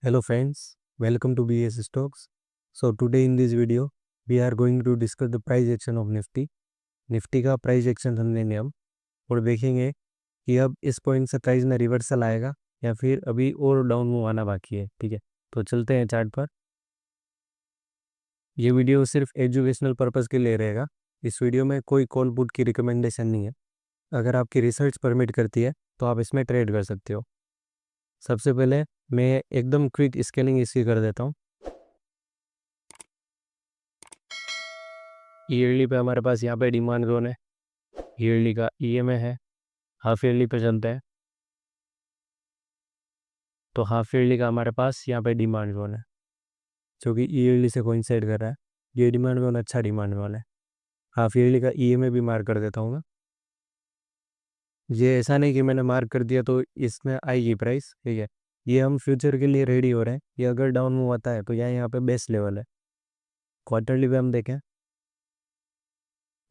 Hello friends, welcome to BS Stocks. So today in this video we are going to discuss the price action of Nifty. Nifty का price action समझेंगे हम और देखेंगे कि अब इस पॉइंट से प्राइस में रिवर्सल आएगा या फिर अभी और डाउन मूव आना बाकी है। ठीक है, तो चलते हैं चार्ट पर। ये वीडियो सिर्फ एजुकेशनल पर्पज़ के लिए रहेगा। इस वीडियो में कोई कॉल पुट की रिकमेंडेशन नहीं है। अगर आपकी रिसर्च परमिट करती है तो आप इसमें ट्रेड कर सकते हो। सबसे पहले मैं एकदम क्विक स्केलिंग इसकी कर देता हूँ। ईयरली पे हमारे पास यहाँ पे डिमांड जोन है, ईयरली का ईएमए है। हाफ ईयरली पे चलते हैं तो हाफ ईयरली का हमारे पास यहाँ पे डिमांड जोन है जो कि ईयरली से कोइंसाइड कर रहा है। ये डिमांड जोन अच्छा डिमांड जोन है। हाफ ईयरली का ईएमए भी मार्क कर देता हूँ मैं। ये ऐसा नहीं कि मैंने मार्क कर दिया तो इसमें आएगी प्राइस। ठीक है, ये हम फ्यूचर के लिए रेडी हो रहे हैं। ये अगर डाउन मूव आता है तो यहाँ पे बेस्ट लेवल है। क्वार्टरली पे हम देखें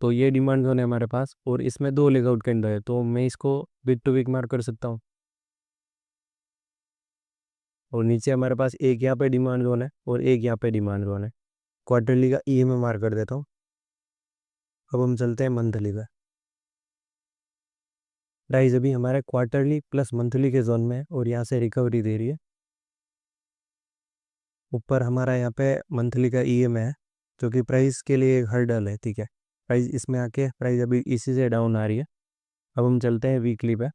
तो ये डिमांड जोन है हमारे पास और इसमें दो लेगआउट कैंडल है, तो मैं इसको वीक टू वीक मार्क कर सकता हूँ। और नीचे हमारे पास एक यहाँ पे डिमांड जोन है और एक यहाँ पे डिमांड जोन है। क्वार्टरली का ईएमए मार्क कर देता हूँ। अब हम चलते हैं मंथली पे। प्राइस अभी हमारे क्वार्टरली प्लस मंथली के जोन में है और यहाँ से रिकवरी दे रही है। ऊपर हमारा यहाँ पे मंथली का ईएमए है जो कि प्राइस के लिए एक हर्डल है। ठीक है, प्राइस इसमें आके प्राइस अभी इसी से डाउन आ रही है। अब हम चलते हैं वीकली पे।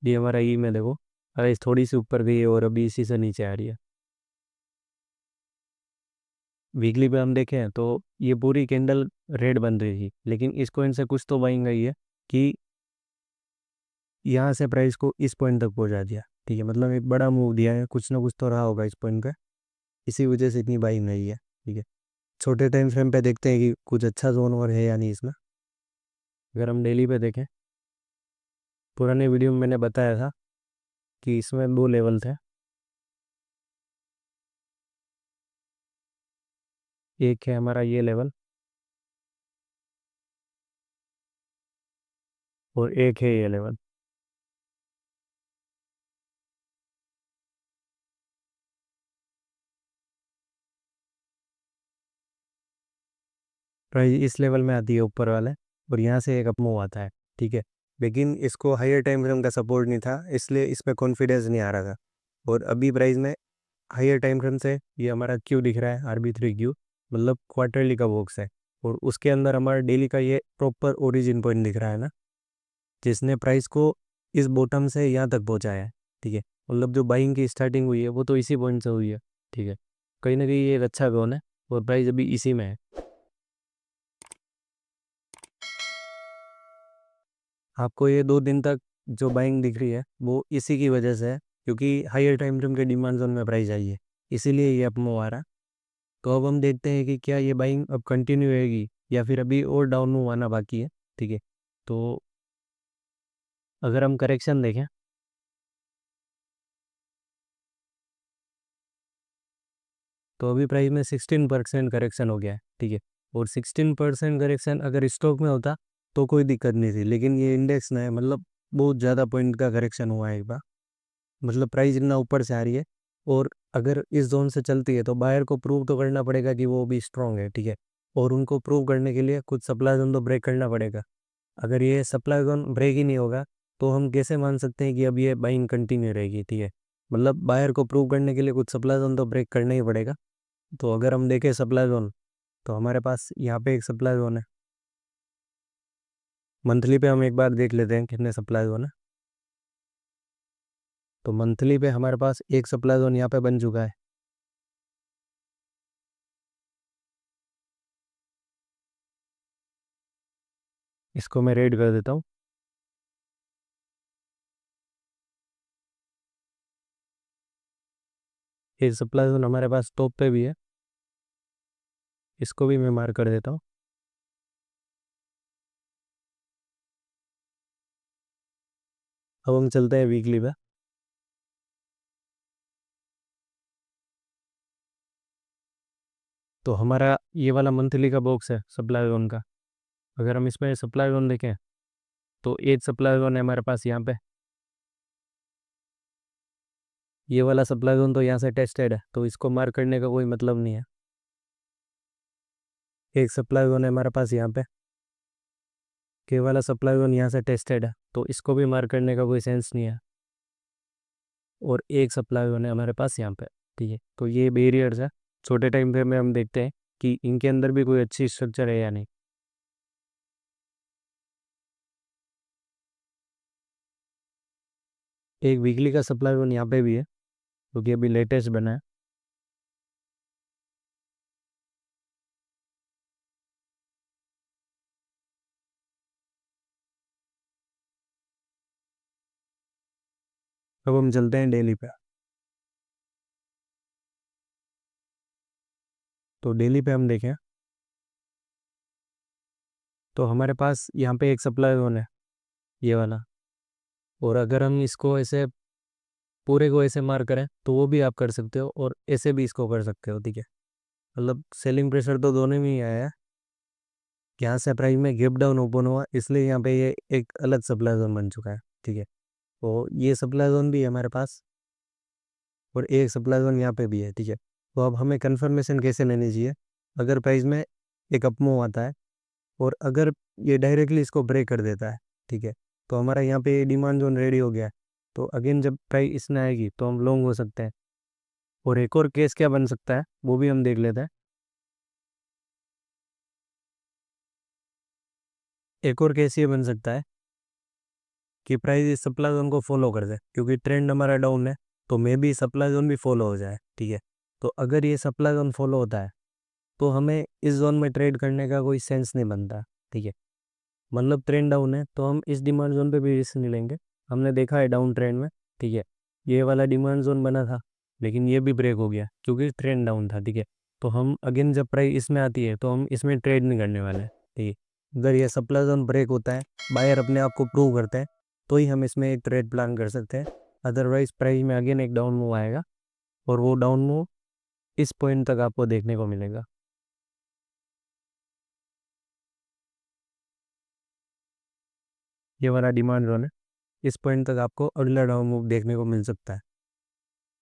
ये हमारा ईएमए देखो, प्राइस थोड़ी सी ऊपर गई है और अभी इसी से नीचे आ रही है। वीकली पे हम देखें तो ये पूरी कैंडल रेड बन रही थी, लेकिन इस पॉइंट से कुछ तो बाइंग गई है कि यहाँ से प्राइस को इस पॉइंट तक पहुँचा दिया। ठीक है, मतलब एक बड़ा मूव दिया है, कुछ ना कुछ तो रहा होगा इस पॉइंट पे, इसी वजह से इतनी बाइंग गई है। ठीक है, छोटे टाइम फ्रेम पे देखते हैं कि कुछ अच्छा जोन और है या नहीं इसमें। अगर हम डेली पे देखें, पुराने वीडियो में मैंने बताया था कि इसमें दो लेवल थे। एक है हमारा ये लेवल और एक है ये लेवल। प्राइस इस लेवल में आती है ऊपर वाले और यहाँ से एक अप मूव आता है। ठीक है, लेकिन इसको हायर टाइम फ्रेम का सपोर्ट नहीं था, इसलिए इसमें कॉन्फिडेंस नहीं आ रहा था। और अभी प्राइस में हायर टाइम फ्रेम से ये हमारा क्यू दिख रहा है, RB3Q, मतलब क्वार्टरली का बॉक्स है। और उसके अंदर हमारा डेली का ये प्रॉपर ओरिजिन पॉइंट दिख रहा है ना, जिसने प्राइस को इस बॉटम से यहाँ तक पहुँचाया है। ठीक है, मतलब जो बाइंग की स्टार्टिंग हुई है वो तो इसी पॉइंट से हुई है। ठीक है, कहीं ना कहीं ये एक अच्छा जोन है और प्राइस अभी इसी में है। आपको ये 2 दिन तक जो बाइंग दिख रही है वो इसी की वजह से है, क्योंकि हायर टाइम फ्रेम के डिमांड जोन में प्राइस आई है, इसीलिए ये अप मूव आ रहा है। तो अब हम देखते हैं कि क्या ये बाइंग अब कंटिन्यू रहेगी या फिर अभी और डाउन मूव आना बाकी है। ठीक है, तो अगर हम करेक्शन देखें तो अभी प्राइस में 16% करेक्शन हो गया है। ठीक है, और 16% करेक्शन अगर स्टॉक में होता तो कोई दिक्कत नहीं थी, लेकिन ये इंडेक्स में है, मतलब बहुत ज़्यादा पॉइंट का करेक्शन हुआ है एक बार। मतलब प्राइस इतना ऊपर से आ रही है और अगर इस जोन से चलती है तो बायर को प्रूव तो करना पड़ेगा कि वो भी स्ट्रांग है। ठीक है, और उनको प्रूव करने के लिए कुछ सप्लाई जोन तो ब्रेक करना पड़ेगा। अगर ये सप्लाई जोन ब्रेक ही नहीं होगा तो हम कैसे मान सकते हैं कि अब ये बाइंग कंटिन्यू रहेगी। ठीक है, मतलब बायर को प्रूव करने के लिए कुछ सप्लाई जोन तो ब्रेक करना ही पड़ेगा। तो अगर हम देखें सप्लाई जोन, तो हमारे पास यहाँ पे एक सप्लाई जोन है। मंथली पे हम एक बार देख लेते हैं कितने सप्लाई जोन है। तो मंथली पे हमारे पास एक सप्लाई जोन यहाँ पे बन चुका है। इसको मैं रेड कर देता हूँ। ये सप्लाई जोन हमारे पास टॉप पे भी है, इसको भी मैं मार्क कर देता हूँ। अब हम चलते हैं वीकली पे। तो हमारा ये वाला मंथली का बॉक्स है सप्लाई जोन का। अगर हम इसमें सप्लाई जोन देखें तो एक सप्लाई जोन है हमारे पास यहाँ पे ये वाला सप्लाई जोन तो यहाँ से टेस्टेड है, तो इसको मार्क करने का कोई मतलब नहीं है। एक सप्लाई जोन है हमारे पास यहाँ पे, के वाला सप्लाई जोन यहाँ से टेस्टेड है, तो इसको भी मार्क करने का कोई सेंस नहीं है। और एक सप्लाई जोन है हमारे पास यहाँ पे, ठीक है। तो ये बैरियर्स है, छोटे टाइम फ्रेम में हम देखते हैं कि इनके अंदर भी कोई अच्छी स्ट्रक्चर है या नहीं। एक वीकली का सप्लाई जोन यहाँ पे भी है, क्योंकि अभी लेटेस्ट बना है। अब हम चलते हैं डेली पे। तो डेली पे हम देखें तो हमारे पास यहाँ पे एक सप्लाई जोन है, ये वाला। और अगर हम इसको ऐसे पूरे को ऐसे मार करें तो वो भी आप कर सकते हो, और ऐसे भी इसको कर सकते हो, ठीक है। मतलब सेलिंग प्रेशर तो दोनों में ही आया है। यहाँ से प्राइस में गैप डाउन ओपन हुआ, इसलिए यहाँ पे ये एक अलग सप्लाई जोन बन चुका है, ठीक है। तो ये सप्लाई जोन भी है हमारे पास, और एक सप्लाई जोन यहाँ पे भी है, ठीक है। तो अब हमें कंफर्मेशन कैसे लेनी चाहिए, अगर प्राइस में एक अपमूव आता है और अगर ये डायरेक्टली इसको ब्रेक कर देता है, ठीक है, तो हमारा यहाँ पे डिमांड जोन रेडी हो गया है। तो अगेन जब प्राइस इसमें आएगी तो हम लॉन्ग हो सकते हैं। और एक और केस क्या बन सकता है वो भी हम देख लेते हैं। एक और केस ये बन सकता है कि प्राइस इस सप्लाई जोन को फॉलो कर दे, क्योंकि ट्रेंड हमारा डाउन है, तो मे भी सप्लाई जोन भी फॉलो हो जाए, ठीक है। तो अगर ये सप्लाई जोन फॉलो होता है तो हमें इस जोन में ट्रेड करने का कोई सेंस नहीं बनता, ठीक है। मतलब ट्रेंड डाउन है तो हम इस डिमांड जोन पे भी रिस्क नहीं लेंगे। हमने देखा है डाउन ट्रेंड में, ठीक है, ये वाला डिमांड जोन बना था, लेकिन ये भी ब्रेक हो गया क्योंकि ट्रेंड डाउन था, ठीक है। तो हम अगेन जब प्राइस इसमें आती है तो हम इसमें ट्रेड नहीं करने वाले हैं, ठीक है। अगर ये सप्लाई जोन ब्रेक होता है, बायर अपने आप को प्रूव करते हैं, तो ही हम इसमें एक ट्रेड प्लान कर सकते हैं। अदरवाइज प्राइस में अगेन एक डाउन मूव आएगा, और वो डाउन मूव इस पॉइंट तक आपको देखने को मिलेगा। ये वाला डिमांड जोन है, इस पॉइंट तक आपको अगला डाउन मूव देखने को मिल सकता है।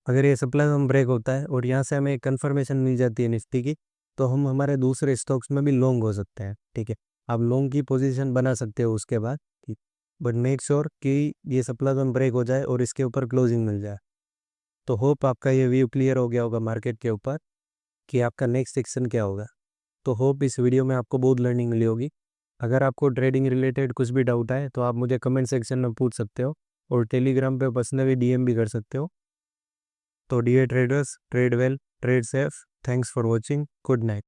अगर ये सप्लाई जोन ब्रेक होता है और यहाँ से हमें कंफर्मेशन मिल जाती है निफ्टी की, तो हम हमारे दूसरे स्टॉक्स में भी लॉन्ग हो सकते हैं, ठीक है। आप लॉन्ग की पोजीशन बना सकते हो उसके बाद, ठीक। बट मेक श्योर कि ये सप्लाई जोन ब्रेक हो जाए और इसके ऊपर क्लोजिंग मिल जाए। तो होप आपका ये व्यू क्लियर हो गया होगा मार्केट के ऊपर कि आपका नेक्स्ट सेक्शन क्या होगा। तो होप इस वीडियो में आपको बहुत लर्निंग मिली होगी। अगर आपको ट्रेडिंग रिलेटेड कुछ भी डाउट आए तो आप मुझे कमेंट सेक्शन में पूछ सकते हो, और टेलीग्राम पे पर्सनली डीएम भी कर सकते हो। तो dear traders, trade well, trade safe, thanks for watching, good night.